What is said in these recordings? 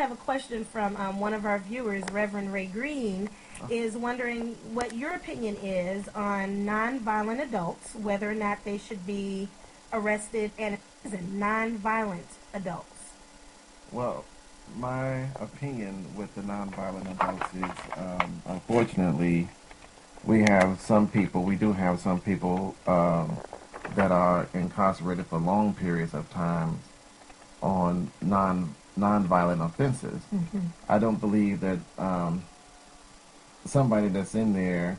have a question from one of our viewers, Reverend Ray Green, is wondering what your opinion is on nonviolent adults, whether or not they should be arrested and nonviolent adults. Well, my opinion with the nonviolent adults is, unfortunately, we do have some people that are incarcerated for long periods of time on nonviolent offenses. Mm-hmm. I don't believe that somebody that's in there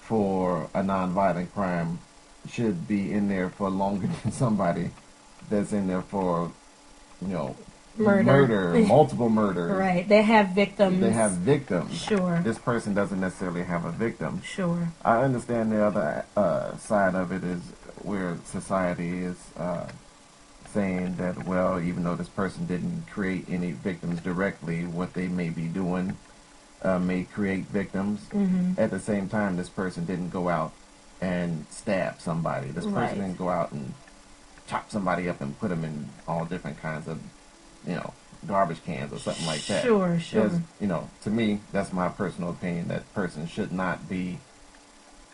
for a nonviolent crime should be in there for longer than somebody that's in there for, murder, multiple murders. Right. They have victims. Sure. This person doesn't necessarily have a victim. Sure. I understand the other side of it is where society is saying that, well, even though this person didn't create any victims directly, what they may be doing may create victims. Mm-hmm. At the same time, this person didn't go out and stab somebody. This person didn't go out and chop somebody up and put them in all different kinds of, garbage cans or something like that. Sure. To me, that's my personal opinion, that person should not be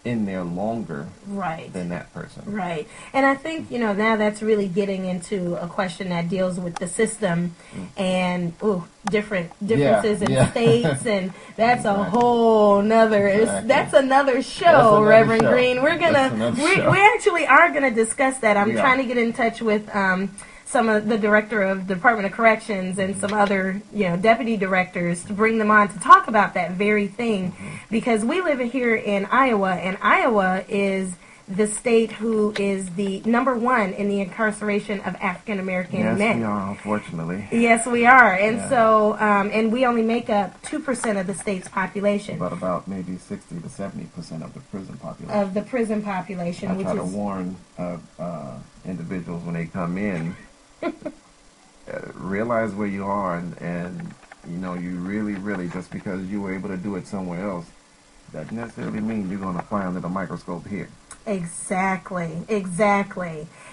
in there longer than that person. Right. And I think, now that's really getting into a question that deals with the system and differences in states, and that's a whole nother that's another show, Reverend Green. We actually are gonna discuss that. I'm trying to get in touch with some of the director of the Department of Corrections and some other, deputy directors to bring them on to talk about that very thing, because we live here in Iowa, and Iowa is the state who is the number one in the incarceration of African American men. Yes, we are, unfortunately. Yes, we are, and so and we only make up 2% of the state's population. But about maybe 60 to 70% of the prison population. Of the prison population, I try to warn individuals when they come in. Realize where you are, and you really, just because you were able to do it somewhere else doesn't necessarily mean you're going to fly under the microscope here. Exactly.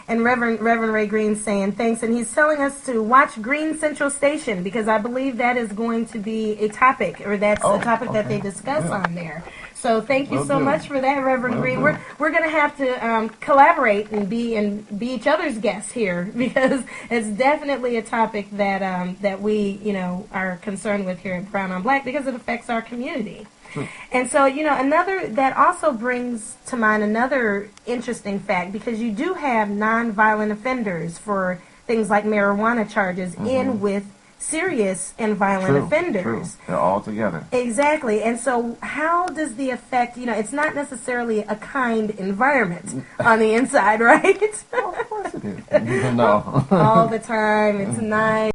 And Reverend Ray Green's saying thanks, and he's telling us to watch Green Central Station, because I believe that is going to be a topic, or that's a topic that they discuss on there. So thank you so much for that, Reverend Green. We're going to have to collaborate and be each other's guests here, because it's definitely a topic that that we are concerned with here at Brown on Black, because it affects our community. And so, another that also brings to mind another interesting fact, because you do have nonviolent offenders for things like marijuana charges in with serious and violent offenders. True. They're all together. Exactly. And so how does the effect, it's not necessarily a kind environment on the inside, right? Of course it is. No. All the time. It's nice.